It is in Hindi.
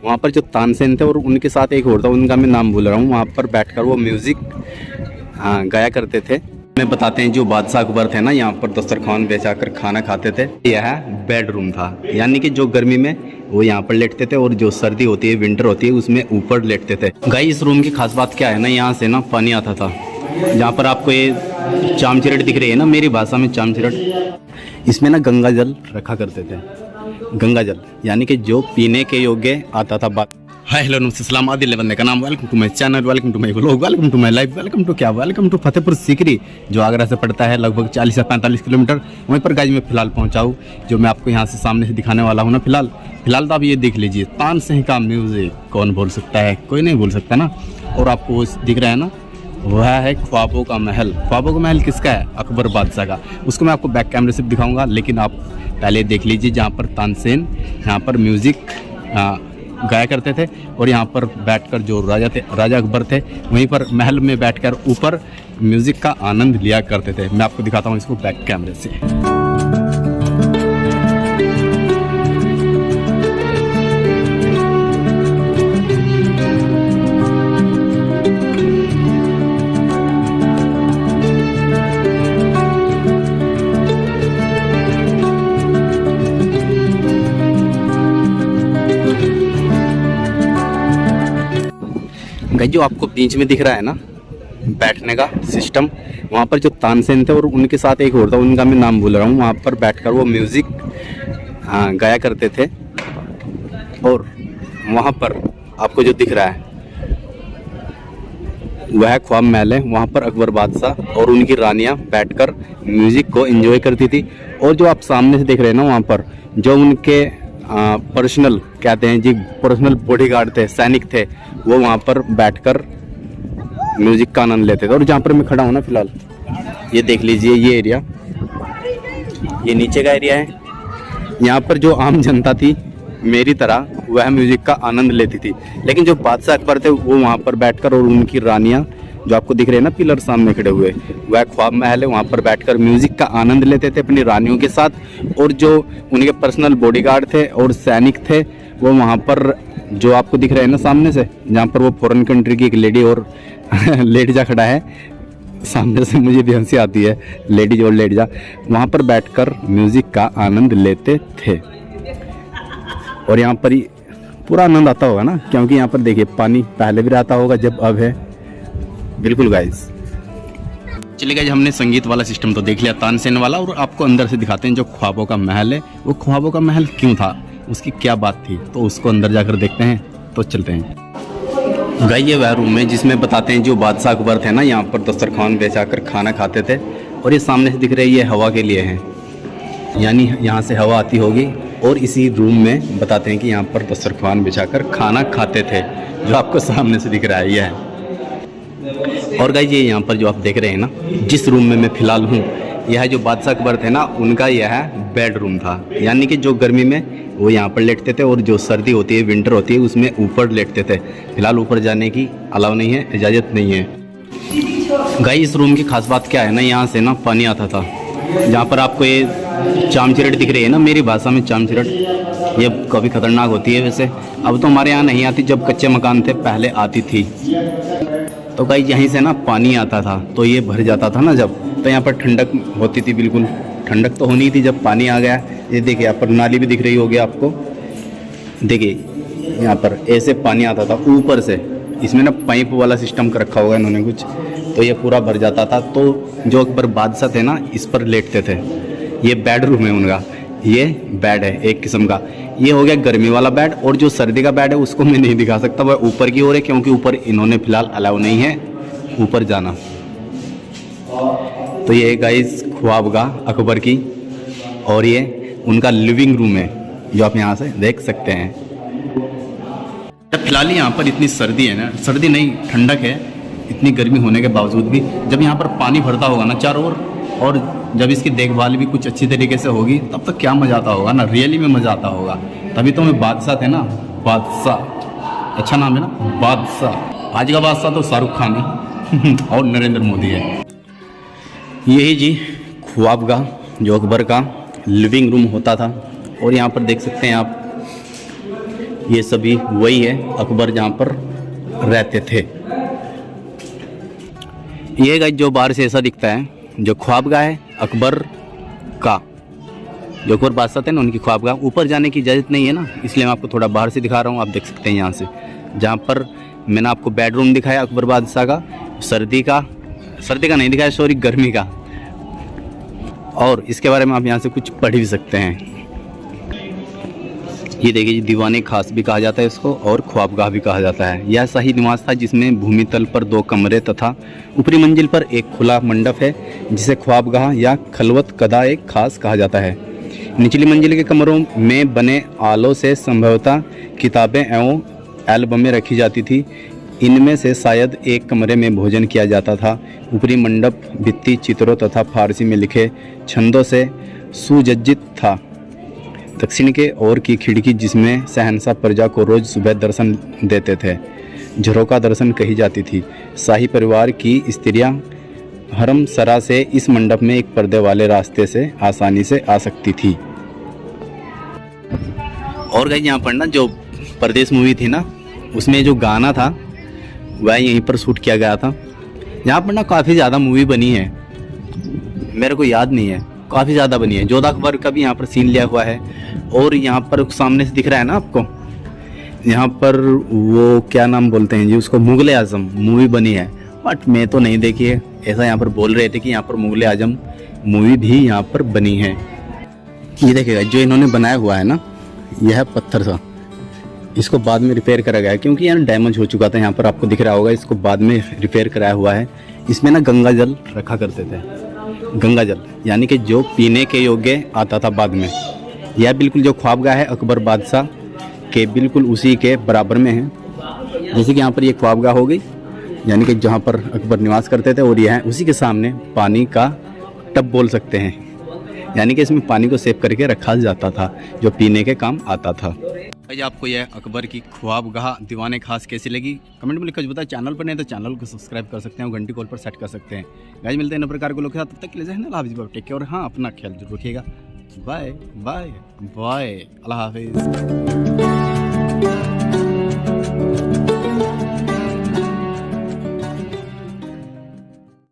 वहाँ पर जो तानसेन थे और उनके साथ एक और था, उनका मैं नाम भूल रहा हूँ, वहाँ पर बैठकर वो म्यूज़िक गाया करते थे। मैं बताते हैं जो बादशाह अकबर थे ना, यहाँ पर दस्तरखान बिछा कर खाना खाते थे। यह बेडरूम था, यानी कि जो गर्मी में वो यहाँ पर लेटते थे और जो सर्दी होती है, विंटर होती है, उसमें ऊपर लेटते थे। गाइस इस रूम की खास बात क्या है ना, यहाँ से ना पानी आता था। जहाँ पर आपको ये चामचिरट दिख रही है ना, मेरी भाषा में चामचिरट, इसमें ना गंगा जल रखा करते थे। गंगा जल यानी कि जो पीने के योग्य आता था। बात हाय हेलो नमस्ते सलाम आदिल बंदे का नाम, welcome to my channel, welcome to my vlog, welcome to my life, welcome to क्या, वेलकम टू फतेहपुर सीकरी, जो आगरा से पड़ता है लगभग 40 से 45 किलोमीटर। वहीं पर गाइस मैं फिलहाल पहुंचा हूँ, जो मैं आपको यहाँ से सामने से दिखाने वाला हूँ ना। फिलहाल तो आप ये देख लीजिए, तानसेन का म्यूजिक कौन भूल सकता है, कोई नहीं भूल सकता ना। और आपको वो दिख रहा है ना, वह है ख्वाबों का महल। ख्वाबों का महल किसका है? अकबर बादशाह का। उसको मैं आपको बैक कैमरे से दिखाऊंगा, लेकिन आप पहले देख लीजिए जहाँ पर तानसेन यहाँ पर म्यूज़िक गाया करते थे और यहाँ पर बैठकर जो राजा अकबर थे, वहीं पर महल में बैठकर ऊपर म्यूज़िक का आनंद लिया करते थे। मैं आपको दिखाता हूँ इसको बैक कैमरे से। जो आपको बीच में दिख रहा है ना बैठने का सिस्टम, वहाँ पर जो तानसेन थे और उनके साथ एक और था, उनका मैं नाम भूल रहा हूँ, वहाँ पर बैठकर वो म्यूज़िक गाया करते थे। और वहाँ पर आपको जो दिख रहा है वह ख्वाब महल है। वहाँ पर अकबर बादशाह और उनकी रानियाँ बैठकर म्यूज़िक को एंजॉय करती थी। और जो आप सामने से देख रहे हैं ना, वहाँ पर जो उनके पर्सनल कहते हैं जी, पर्सनल बॉडीगार्ड थे, सैनिक थे, वो वहाँ पर बैठकर म्यूजिक का आनंद लेते थे। और जहाँ पर मैं खड़ा हूँ ना फिलहाल, ये देख लीजिए, ये एरिया, ये नीचे का एरिया है। यहाँ पर जो आम जनता थी मेरी तरह, वह म्यूजिक का आनंद लेती थी। लेकिन जो बादशाह अकबर थे वो वहाँ पर बैठकर, और उनकी रानियाँ जो आपको दिख रहे हैं ना पिलर सामने खड़े हुए, वह ख्वाब महल है, वहाँ पर बैठकर म्यूजिक का आनंद लेते थे अपनी रानियों के साथ। और जो उनके पर्सनल बॉडीगार्ड थे और सैनिक थे, वो वहाँ पर जो आपको दिख रहे हैं ना सामने से, जहाँ पर वो फॉरेन कंट्री की एक लेडी और लेट जा खड़ा है, सामने से मुझे भी हंसी आती है, लेडीज और लेट जा, वहाँ पर बैठकर म्यूजिक का आनंद लेते थे। और यहाँ पर ही पूरा आनंद आता होगा ना, क्योंकि यहाँ पर देखिए पानी पहले भी रहता होगा जब अब है। बिल्कुल गाइस, चलिए गाइस, हमने संगीत वाला सिस्टम तो देख लिया, तानसेन वाला, और आपको अंदर से दिखाते हैं जो ख्वाबों का महल है। वो ख्वाबों का महल क्यों था, उसकी क्या बात थी, तो उसको अंदर जाकर देखते हैं। तो चलते हैं गाइस, ये वह रूम है जिसमें बताते हैं जो बादशाह अकबर थे ना, यहाँ पर दस्तरखान बिछाकर खाना खाते थे। और ये सामने से दिख रहे हैं, ये हवा के लिए है, यानी यहाँ से हवा आती होगी। और इसी रूम में बताते हैं कि यहाँ पर दस्तरखान बिछाकर खाना खाते थे, जो आपको सामने से दिख रहा है यह है। और गाइस, ये यहाँ पर जो आप देख रहे हैं ना, जिस रूम में मैं फ़िलहाल हूँ, यह जो बादशाह अकबर थे ना, उनका यह बेडरूम था। यानी कि जो गर्मी में वो यहाँ पर लेटते थे और जो सर्दी होती है, विंटर होती है, उसमें ऊपर लेटते थे। फिलहाल ऊपर जाने की अलाउ नहीं है, इजाज़त नहीं है। गाइस इस रूम की खास बात क्या है ना, यहाँ से ना पानी आता था। जहाँ पर आपको ये चामचिरट दिख रही है ना, मेरी भाषा में चामचिरट, ये काफ़ी ख़तरनाक होती है वैसे। अब तो हमारे यहाँ नहीं आती, जब कच्चे मकान थे पहले आती थी। तो गाइस यहीं से ना पानी आता था, तो ये भर जाता था ना जब, तो यहाँ पर ठंडक होती थी। बिल्कुल ठंडक तो होनी थी जब पानी आ गया। ये देखिए यहाँ पर नाली भी दिख रही होगी आपको, देखिए यहाँ पर ऐसे पानी आता था ऊपर से। इसमें ना पाइप वाला सिस्टम कर रखा होगा इन्होंने कुछ, तो ये पूरा भर जाता था। तो जो अकबर बादशाह थे ना, इस पर लेटते थे। ये बेडरूम है उनका, ये बेड है एक किस्म का। ये हो गया गर्मी वाला बेड, और जो सर्दी का बेड है उसको मैं नहीं दिखा सकता, वह ऊपर की ओर है, क्योंकि ऊपर इन्होंने फिलहाल अलाउ नहीं है ऊपर जाना। तो ये गाइस ख्वाबगाह अकबर की, और ये उनका लिविंग रूम है, जो आप यहाँ से देख सकते हैं। फिलहाल यहाँ पर इतनी सर्दी है ना, सर्दी नहीं ठंडक है, इतनी गर्मी होने के बावजूद भी जब यहाँ पर पानी भरता होगा ना चारों ओर, और जब इसकी देखभाल भी कुछ अच्छी तरीके से होगी, तब तो क्या मज़ा आता होगा ना, रियली में मज़ा आता होगा। तभी तो मैं बादशाह थे ना, बादशाह अच्छा नाम है ना, बादशाह। आज का बादशाह तो शाहरुख खान है और नरेंद्र मोदी है। यही जी ख्वाबगाह जो अकबर का लिविंग रूम होता था। और यहाँ पर देख सकते हैं आप, ये सभी वही है अकबर जहाँ पर रहते थे। ये गाइस जो बाहर से ऐसा दिखता है, जो ख्वाबगाह है अकबर का, जो अकबर बादशाह थे ना उनकी ख्वाबगाह। ऊपर जाने की इजाज़त नहीं है ना, इसलिए मैं आपको थोड़ा बाहर से दिखा रहा हूँ। आप देख सकते हैं यहाँ से, जहाँ पर मैंने आपको बेडरूम दिखाया अकबर बादशाह का, सर्दी का नहीं दिखाया, सॉरी, गर्मी का। और इसके बारे में आप यहाँ से कुछ पढ़ भी सकते हैं। ये देखिए, दीवाने खास भी कहा जाता है इसको, और ख्वाबगाह भी कहा जाता है। यह शाही निवास था जिसमें भूमि तल पर 2 कमरे तथा ऊपरी मंजिल पर एक खुला मंडप है, जिसे ख्वाबगाह या खलवत कदा एक खास कहा जाता है। निचली मंजिल के कमरों में बने आलों से संभवतः किताबें एवं एल्बमें रखी जाती थी। इनमें से शायद एक कमरे में भोजन किया जाता था। ऊपरी मंडप भित्ति चित्रों तथा फारसी में लिखे छंदों से सुसज्जित था। दक्षिण के ओर की खिड़की, जिसमें शहंशाह प्रजा को रोज सुबह दर्शन देते थे, झरोका दर्शन कही जाती थी। शाही परिवार की स्त्रियां हरम-सरा से इस मंडप में एक पर्दे वाले रास्ते से आसानी से आ सकती थी। और गाइस यहाँ पर ना जो परदेश मूवी थी ना, उसमें जो गाना था वह यहीं पर शूट किया गया था। यहाँ पर ना काफ़ी ज़्यादा मूवी बनी है, मेरे को याद नहीं है, काफ़ी ज़्यादा बनी है। जोधा अकबर का भी यहाँ पर सीन लिया हुआ है। और यहाँ पर सामने से दिख रहा है ना आपको, यहाँ पर वो क्या नाम बोलते हैं जी उसको, मुगल आजम मूवी बनी है, बट मैं तो नहीं देखी है। ऐसा यहाँ पर बोल रहे थे कि यहाँ पर मुगल आजम मूवी भी यहाँ पर बनी है। ये देखिएगा जो इन्होंने बनाया हुआ है ना, यह पत्थर था, इसको बाद में रिपेयर करा गया है क्योंकि यहाँ डैमेज हो चुका था। यहाँ पर आपको दिख रहा होगा, इसको बाद में रिपेयर कराया हुआ है। इसमें ना गंगा जल रखा करते थे, गंगा जल यानी कि जो पीने के योग्य आता था बाद में। यह बिल्कुल जो ख्वाबगाह है अकबर बादशाह के बिल्कुल उसी के बराबर में है। जैसे कि यहाँ पर ये ख्वाबगाह हो गई, यानी कि जहाँ पर अकबर निवास करते थे, और यह उसी के सामने पानी का टब बोल सकते हैं, यानी कि इसमें पानी को सेव करके रखा जाता था जो पीने के काम आता था। आज आपको यह अकबर की ख्वाबगाह दीवाने खास कैसी लगी कमेंट में लिखकर बताएं। चैनल पर नहीं तो चैनल को सब्सक्राइब कर सकते हैं और घंटी कॉल पर सेट कर सकते हैं। गाइस मिलते हैं नए प्रकार के लोग के साथ, तब तक के लिए जय हिंद, टेक केयर, और हाँ अपना ख्याल जरूर रखिएगा। बाय बाय बाय, अल्लाह हाफिज़।